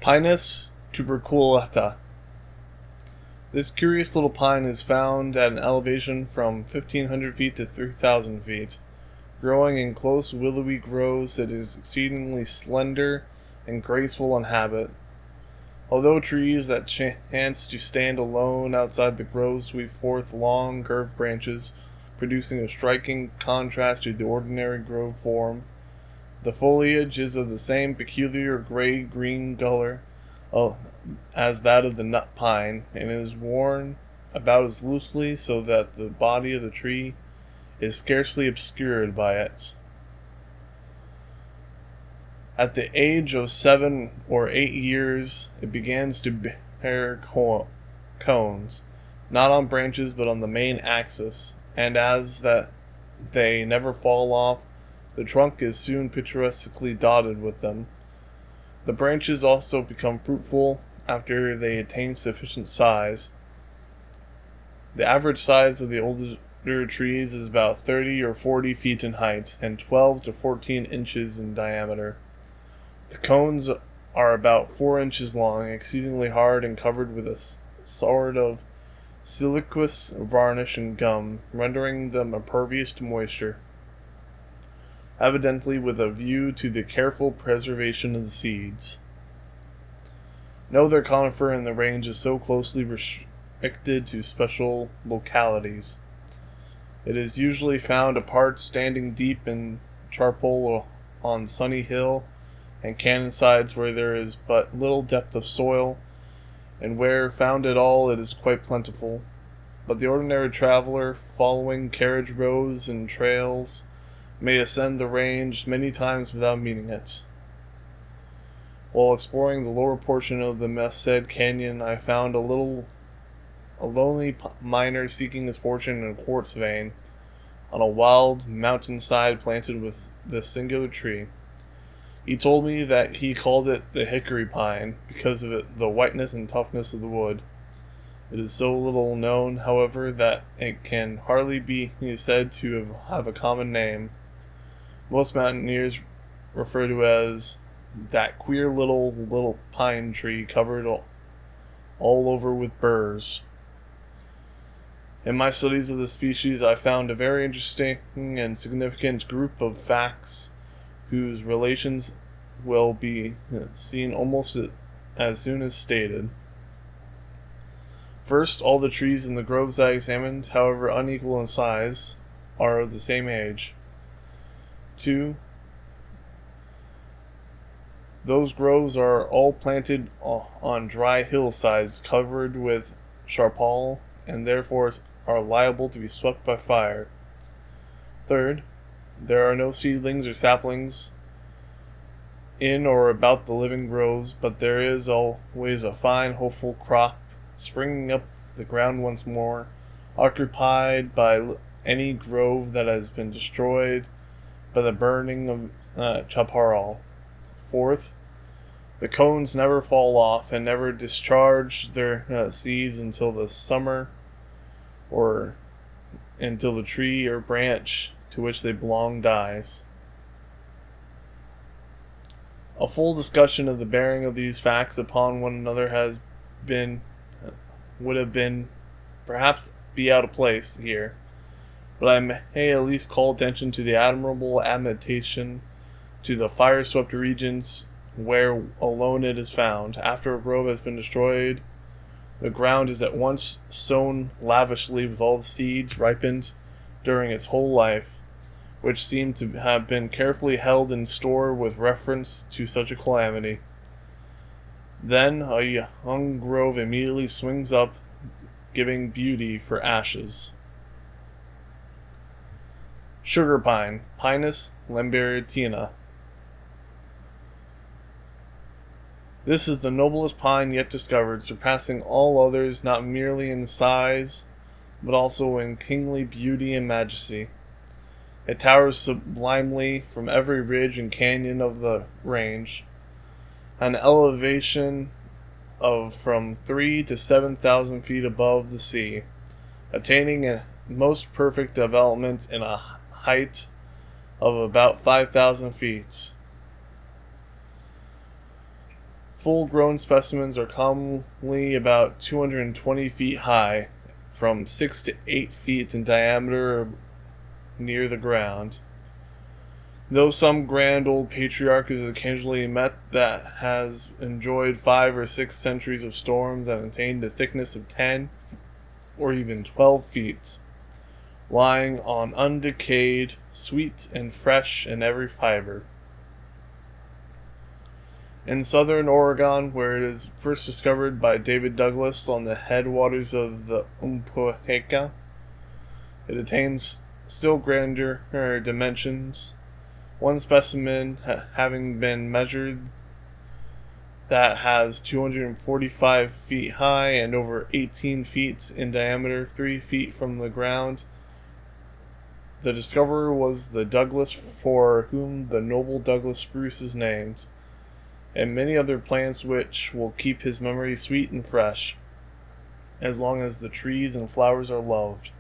Pinus tuberculata. This curious little pine is found at an elevation from 1,500 feet to 3,000 feet. Growing in close willowy groves, it is exceedingly slender and graceful in habit. Although trees that chance to stand alone outside the groves sweep forth long, curved branches, producing a striking contrast to the ordinary grove form, the foliage is of the same peculiar gray-green color as that of the nut pine, and is worn about as loosely so that the body of the tree is scarcely obscured by it. At the age of 7 or 8 years, it begins to bear cones, not on branches but on the main axis, and as that they never fall off, the trunk is soon picturesquely dotted with them. The branches also become fruitful after they attain sufficient size. The average size of the older trees is about 30 or 40 feet in height and 12 to 14 inches in diameter. The cones are about 4 inches long, exceedingly hard, and covered with a sort of siliceous varnish and gum, rendering them impervious to moisture, evidently with a view to the careful preservation of the seeds. No other conifer in the range is so closely restricted to special localities. It is usually found apart, standing deep in charpole on sunny hill and canyon sides where there is but little depth of soil, and where found at all it is quite plentiful. But the ordinary traveler, following carriage roads and trails, may ascend the range many times without meeting it. While exploring the lower portion of the said canyon, I found a lonely miner seeking his fortune in a quartz vein on a wild mountainside planted with this singular tree. He told me that he called it the hickory pine because of the whiteness and toughness of the wood. It is so little known, however, that it can hardly be said to have a common name. Most mountaineers refer to it as that queer little pine tree covered all over with burrs. In my studies of the species, I found a very interesting and significant group of facts whose relations will be seen almost as soon as stated. First, all the trees in the groves I examined, however unequal in size, are of the same age. 2. Those groves are all planted on dry hillsides covered with charpole, and therefore are liable to be swept by fire. Third, there are no seedlings or saplings in or about the living groves, but there is always a fine, hopeful crop springing up the ground once more, occupied by any grove that has been destroyed by the burning of chaparral. Fourth, the cones never fall off and never discharge their seeds until the summer, or until the tree or branch to which they belong dies. A full discussion of the bearing of these facts upon one another would have been perhaps be out of place here, but I may at least call attention to the admirable adaptation to the fire-swept regions where alone it is found. After a grove has been destroyed, the ground is at once sown lavishly with all the seeds ripened during its whole life, which seem to have been carefully held in store with reference to such a calamity. Then a young grove immediately swings up, giving beauty for ashes. Sugar pine, Pinus lambertina. This is the noblest pine yet discovered, surpassing all others not merely in size, but also in kingly beauty and majesty. It towers sublimely from every ridge and canyon of the range, an elevation of from 3,000 to 7,000 feet above the sea, attaining a most perfect development in a height of about 5,000 feet. Full-grown specimens are commonly about 220 feet high, from 6 to 8 feet in diameter near the ground. Though some grand old patriarch is occasionally met that has enjoyed 5 or 6 centuries of storms and attained a thickness of 10 or even 12 feet, lying on undecayed, sweet and fresh in every fiber. In southern Oregon, where it is first discovered by David Douglas on the headwaters of the Umpqua, it attains still grander dimensions. One specimen having been measured that has 245 feet high and over 18 feet in diameter, 3 feet from the ground. The discoverer was the Douglas for whom the noble Douglas spruce is named, and many other plants which will keep his memory sweet and fresh, as long as the trees and flowers are loved.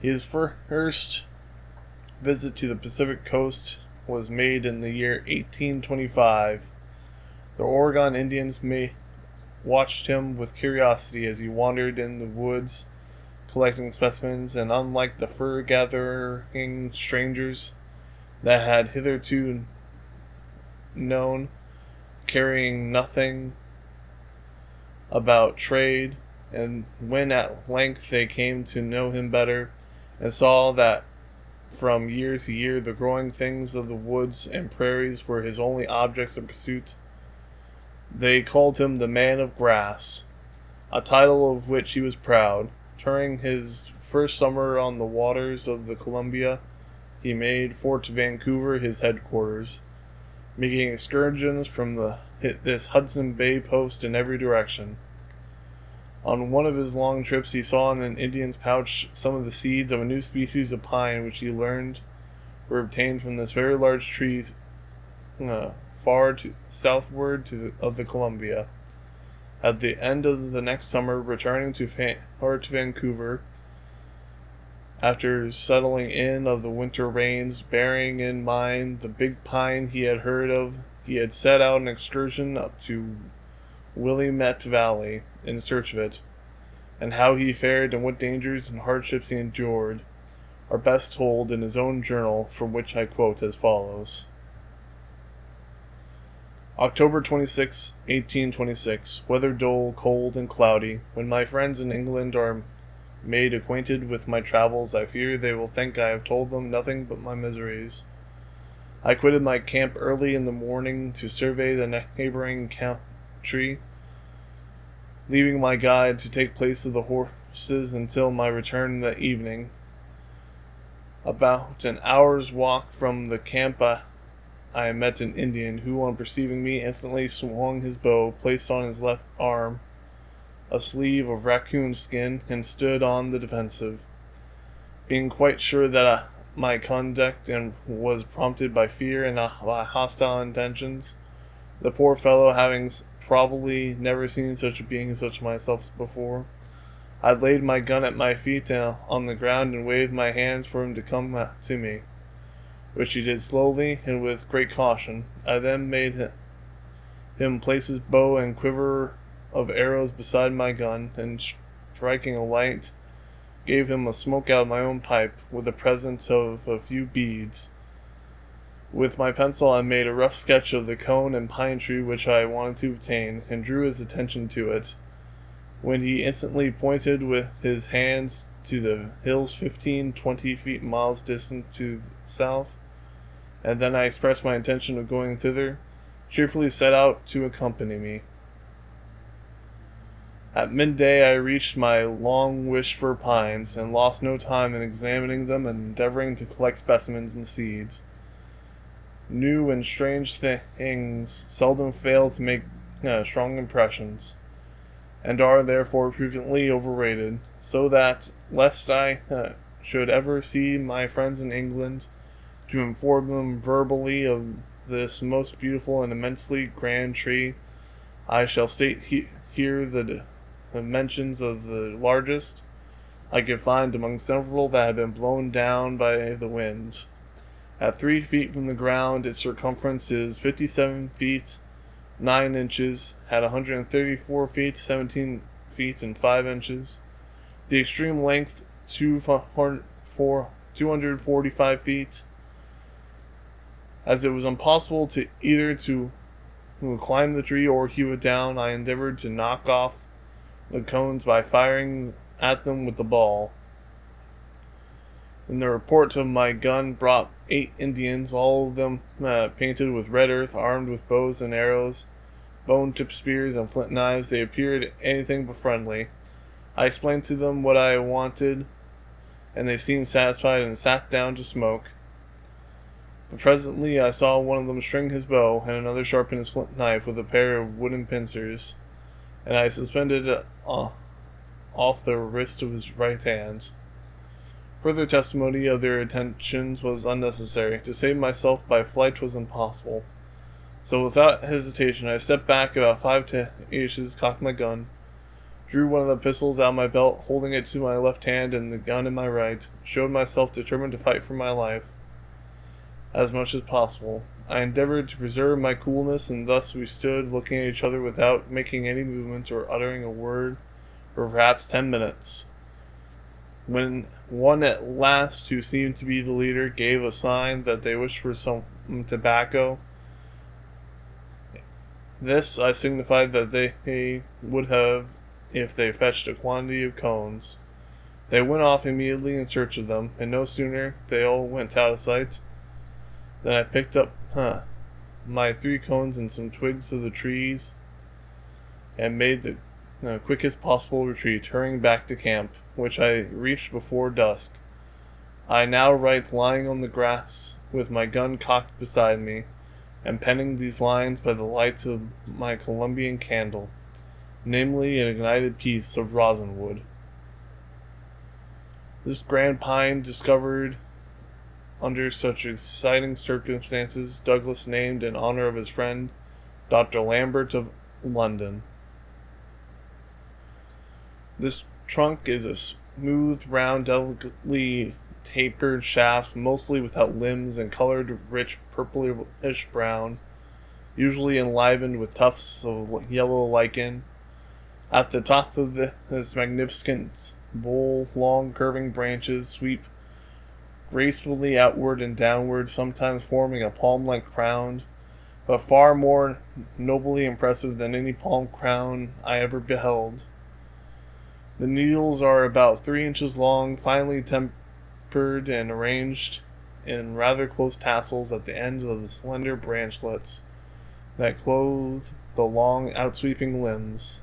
His first visit to the Pacific coast was made in the year 1825. The Oregon Indians watched him with curiosity as he wandered in the woods collecting specimens, and unlike the fur-gathering strangers that had hitherto known, caring nothing about trade, and when at length they came to know him better, and saw that from year to year the growing things of the woods and prairies were his only objects of pursuit, they called him the Man of Grass, a title of which he was proud. During his first summer on the waters of the Columbia, he made Fort Vancouver his headquarters, making excursions from this Hudson Bay post in every direction. On one of his long trips, he saw in an Indian's pouch some of the seeds of a new species of pine, which he learned were obtained from this very large tree far southward of the Columbia. At the end of the next summer, returning to Fort Vancouver, after settling in of the winter rains, bearing in mind the big pine he had heard of, he had set out an excursion up to Willamette Valley in search of it, and how he fared and what dangers and hardships he endured are best told in his own journal, from which I quote as follows. October 26, 1826. Weather dull, cold, and cloudy. When my friends in England are made acquainted with my travels, I fear they will think I have told them nothing but my miseries. I quitted my camp early in the morning to survey the neighboring country, leaving my guide to take place of the horses until my return that evening. About an hour's walk from the camp, I met an Indian who, on perceiving me, instantly swung his bow, placed on his left arm a sleeve of raccoon skin, and stood on the defensive. Being quite sure that my conduct was prompted by fear and by hostile intentions, the poor fellow having probably never seen such a being such myself before, I laid my gun at my feet on the ground and waved my hands for him to come to me, which he did slowly and with great caution. I then made him place his bow and quiver of arrows beside my gun, and striking a light, gave him a smoke out of my own pipe, with a present of a few beads. With my pencil I made a rough sketch of the cone and pine tree which I wanted to obtain, and drew his attention to it, when he instantly pointed with his hands to the hills 15-20 feet miles distant to the south, and then I expressed my intention of going thither, cheerfully set out to accompany me. At midday I reached my long-wished-for pines, and lost no time in examining them and endeavoring to collect specimens and seeds. New and strange things seldom fail to make strong impressions, and are therefore frequently overrated, so that, lest I should ever see my friends in England, to inform them verbally of this most beautiful and immensely grand tree, I shall state here the dimensions of the largest I could find among several that had been blown down by the winds. At 3 feet from the ground, its circumference is 57 feet, 9 inches, had 134 feet, 17 feet, and 5 inches. The extreme length, 245 feet. As it was impossible to either to climb the tree or hew it down, I endeavored to knock off the cones by firing at them with the ball. And the report of my gun brought 8 Indians, all of them painted with red earth, armed with bows and arrows, bone-tipped spears, and flint knives. They appeared anything but friendly. I explained to them what I wanted, and they seemed satisfied and sat down to smoke. But presently I saw one of them string his bow, and another sharpen his flint knife with a pair of wooden pincers, and I suspended it off the wrist of his right hand. Further testimony of their intentions was unnecessary. To save myself by flight was impossible. So without hesitation, I stepped back about 5 to 8 inches, cocked my gun, drew one of the pistols out of my belt, holding it to my left hand and the gun in my right, showed myself determined to fight for my life as much as possible. I endeavored to preserve my coolness, and thus we stood looking at each other without making any movement or uttering a word for perhaps 10 minutes. When one at last, who seemed to be the leader, gave a sign that they wished for some tobacco, this I signified that they would have if they fetched a quantity of cones. They went off immediately in search of them, and no sooner they all went out of sight than I picked up my 3 cones and some twigs of the trees and made the quickest possible retreat, hurrying back to camp, which I reached before dusk. I now write lying on the grass with my gun cocked beside me, and penning these lines by the light of my Colombian candle, namely an ignited piece of rosin wood. This grand pine, discovered under such exciting circumstances, Douglas named in honor of his friend, Dr. Lambert of London. This trunk is a smooth, round, delicately tapered shaft, mostly without limbs and colored rich purplish brown, usually enlivened with tufts of yellow lichen. At the top of this magnificent bowl, long curving branches sweep gracefully outward and downward, sometimes forming a palm-like crown, but far more nobly impressive than any palm crown I ever beheld. The needles are about 3 inches long, finely tempered and arranged in rather close tassels at the ends of the slender branchlets that clothe the long, outsweeping limbs.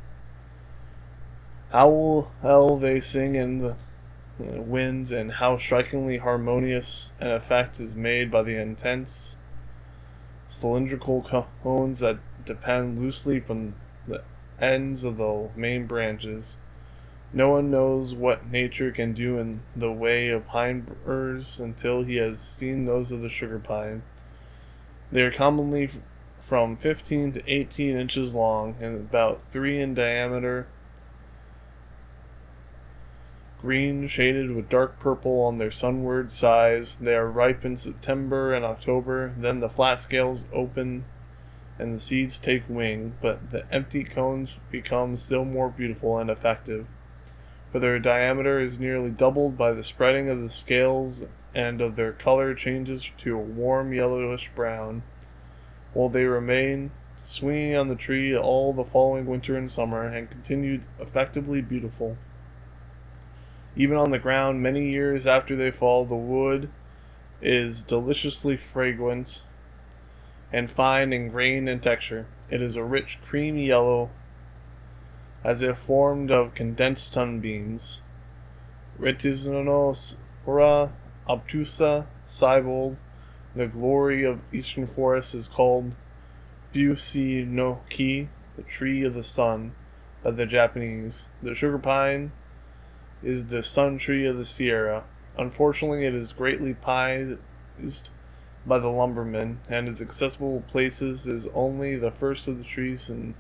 How well they sing in the winds, and how strikingly harmonious an effect is made by the intense cylindrical cones that depend loosely from the ends of the main branches. No one knows what nature can do in the way of pine burrs until he has seen those of the sugar pine. They are commonly from 15 to 18 inches long and about 3 in diameter, green shaded with dark purple on their sunward sides. They are ripe in September and October. Then the flat scales open and the seeds take wing, but the empty cones become still more beautiful and effective, for their diameter is nearly doubled by the spreading of the scales, and of their color changes to a warm yellowish brown, while they remain swinging on the tree all the following winter and summer, and continued effectively beautiful. Even on the ground, many years after they fall, the wood is deliciously fragrant and fine in grain and texture. It is a rich creamy yellow, as if formed of condensed sunbeams. Retinospora obtusa Siebold, the glory of eastern forests, is called Fusi no Ki, the tree of the sun, by the Japanese. The sugar pine is the sun tree of the Sierra. Unfortunately, it is greatly prized by the lumbermen, and its accessible places is only the first of the trees in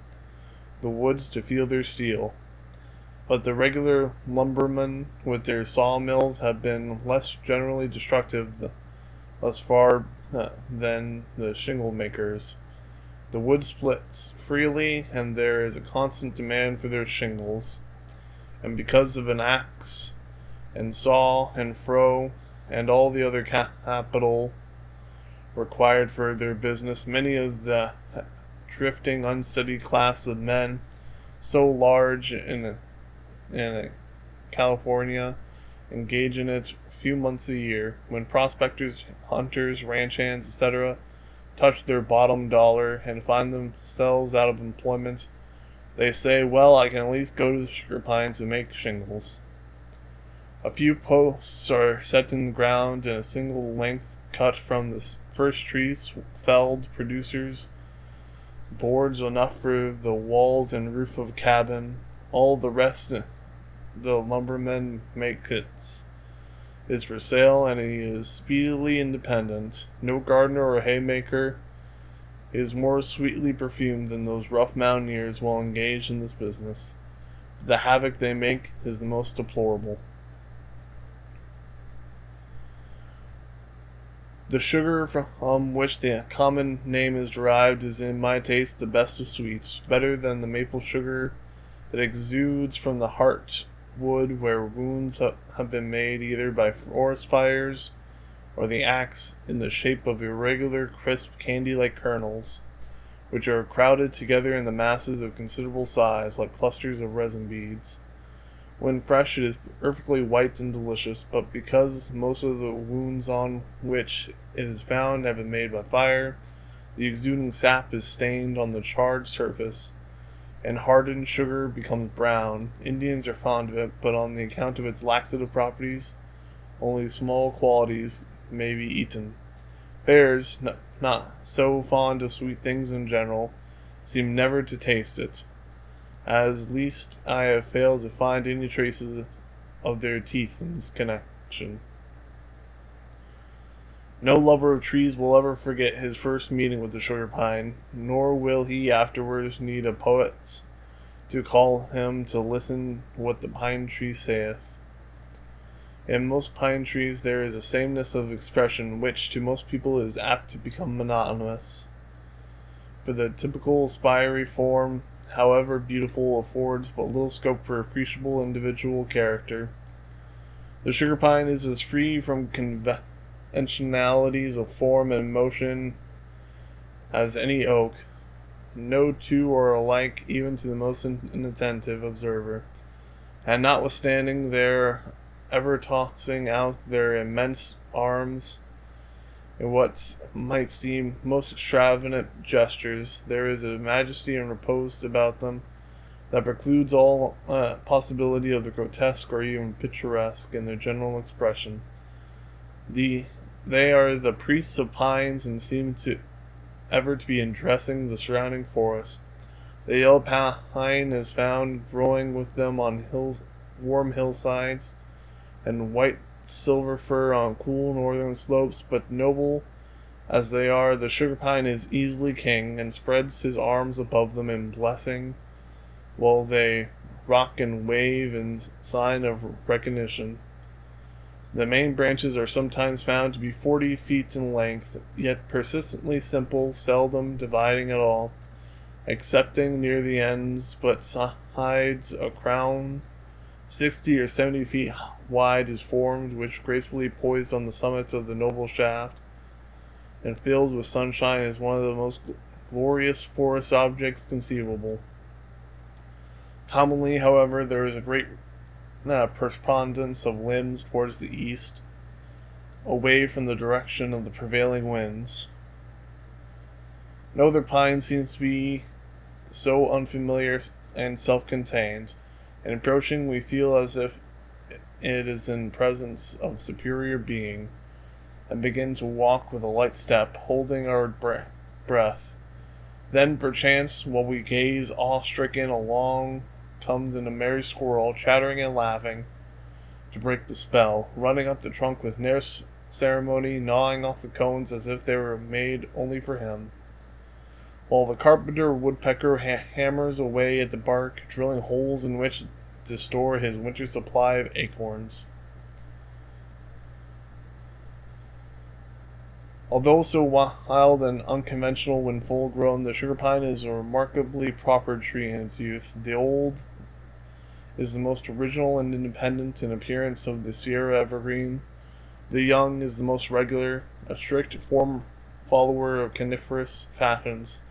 the woods to feel their steel. But the regular lumbermen with their sawmills have been less generally destructive thus far than the shingle makers. The wood splits freely, and there is a constant demand for their shingles. And because of an axe and saw and froe and all the other capital required for their business, many of the drifting, unsteady class of men, so large in California, engage in it a few months a year. When prospectors, hunters, ranch hands, etc., touch their bottom dollar and find themselves out of employment, they say, well, I can at least go to the sugar pines and make shingles. A few posts are set in the ground in a single length cut from the first trees felled, producers boards enough for the walls and roof of a cabin. All the rest the lumberman makes is for sale, and he is speedily independent. No gardener or haymaker is more sweetly perfumed than those rough mountaineers while engaged in this business. The havoc they make is the most deplorable. The sugar from which the common name is derived is in my taste the best of sweets, better than the maple sugar that exudes from the heart wood where wounds have been made either by forest fires or the axe, in the shape of irregular, crisp, candy-like kernels, which are crowded together in the masses of considerable size, like clusters of resin beads. When fresh, it is perfectly white and delicious, but because most of the wounds on which it is found have been made by fire, the exuding sap is stained on the charred surface, and hardened sugar becomes brown. Indians are fond of it, but on the account of its laxative properties, only small quantities may be eaten. Bears, not so fond of sweet things in general, seem never to taste it. As least I have failed to find any traces of their teeth in this connection. No lover of trees will ever forget his first meeting with the sugar pine, nor will he afterwards need a poet to call him to listen what the pine tree saith. In most pine trees there is a sameness of expression which to most people is apt to become monotonous. For the typical spiry form, however beautiful, affords but little scope for appreciable individual character. The sugar pine is as free from conventionalities of form and motion as any oak. No two are alike even to the most inattentive observer, and notwithstanding their ever tossing out their immense arms in what might seem most extravagant gestures, there is a majesty and repose about them that precludes all possibility of the grotesque or even picturesque in their general expression. They are the priests of pines and seem ever to be undressing the surrounding forest. The yellow pine is found growing with them on warm hillsides, and white silver fir on cool northern slopes, but noble as they are, the sugar pine is easily king, and spreads his arms above them in blessing, while they rock and wave in sign of recognition. The main branches are sometimes found to be 40 feet in length, yet persistently simple, seldom dividing at all, excepting near the ends, but hides a crown 60 or 70 feet wide is formed, which gracefully poised on the summit of the noble shaft, and filled with sunshine, is one of the most glorious forest objects conceivable. Commonly, however, there is a great preponderance of limbs towards the east, away from the direction of the prevailing winds. No other pine seems to be so unfamiliar and self-contained. In approaching, we feel as if it is in presence of superior being, and begin to walk with a light step, holding our breath. Then, perchance, while we gaze awe-stricken, along comes in a merry squirrel, chattering and laughing, to break the spell, running up the trunk with no ceremony, gnawing off the cones as if they were made only for him, while the carpenter woodpecker hammers away at the bark, drilling holes in which to store his winter supply of acorns. Although so wild and unconventional when full grown, the sugar pine is a remarkably proper tree in its youth. The old is the most original and independent in appearance of the Sierra evergreen. The young is the most regular, a strict form follower of coniferous fashions,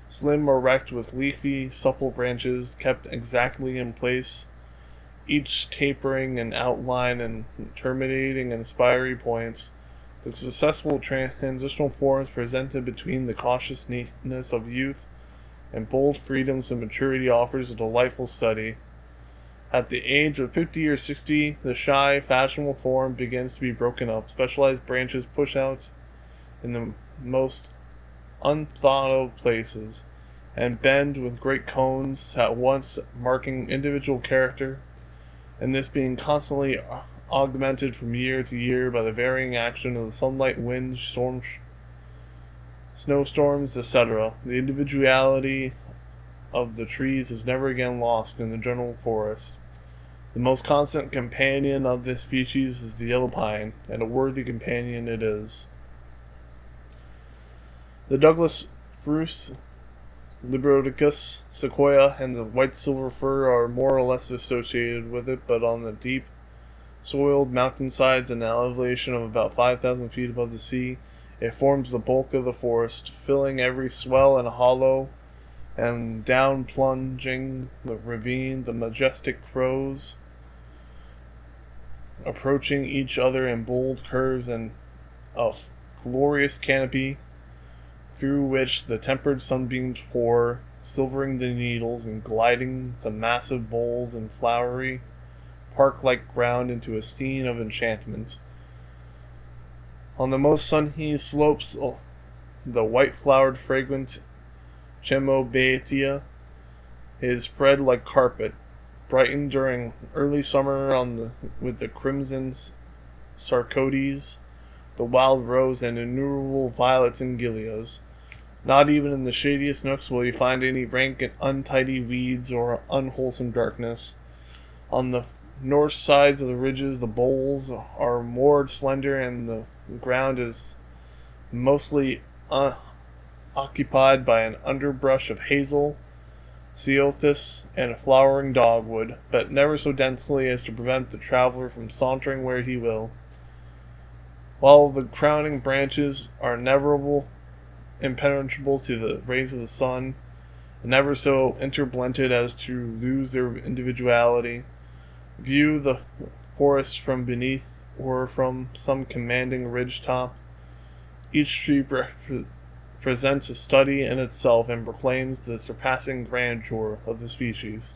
slim or erect with leafy, supple branches kept exactly in place, each tapering in outline and terminating in spiry points. The successful transitional forms presented between the cautious neatness of youth and bold freedoms of maturity offers a delightful study. At the age of 50 or 60, the shy, fashionable form begins to be broken up. Specialized branches push out in the most unthought of places, and bend with great cones, at once marking individual character, and this being constantly augmented from year to year by the varying action of the sunlight, winds, storms, snowstorms, etc. The individuality of the trees is never again lost in the general forest. The most constant companion of this species is the yellow pine, and a worthy companion it is. The Douglas spruce, Librodicus, sequoia, and the white silver fir are more or less associated with it, but on the deep, soiled mountainsides and an elevation of about 5,000 feet above the sea, it forms the bulk of the forest, filling every swell and hollow, and down plunging the ravine, the majestic crows, approaching each other in bold curves and a glorious canopy, through which the tempered sunbeams pour, silvering the needles and gliding the massive boles and flowery, park-like ground into a scene of enchantment. On the most sunny slopes, the white-flowered, fragrant Chemobatia is spread like carpet, brightened during early summer with the crimson sarcodes, the wild rose, and innumerable violets and gilias. Not even in the shadiest nooks will you find any rank and untidy weeds or unwholesome darkness. On the north sides of the ridges, the boles are moored slender, and the ground is mostly occupied by an underbrush of hazel, ceothus, and flowering dogwood, but never so densely as to prevent the traveler from sauntering where he will. While the crowning branches are never impenetrable to the rays of the sun, and never so interblended as to lose their individuality, view the forest from beneath or from some commanding ridge top. Each tree presents a study in itself and proclaims the surpassing grandeur of the species.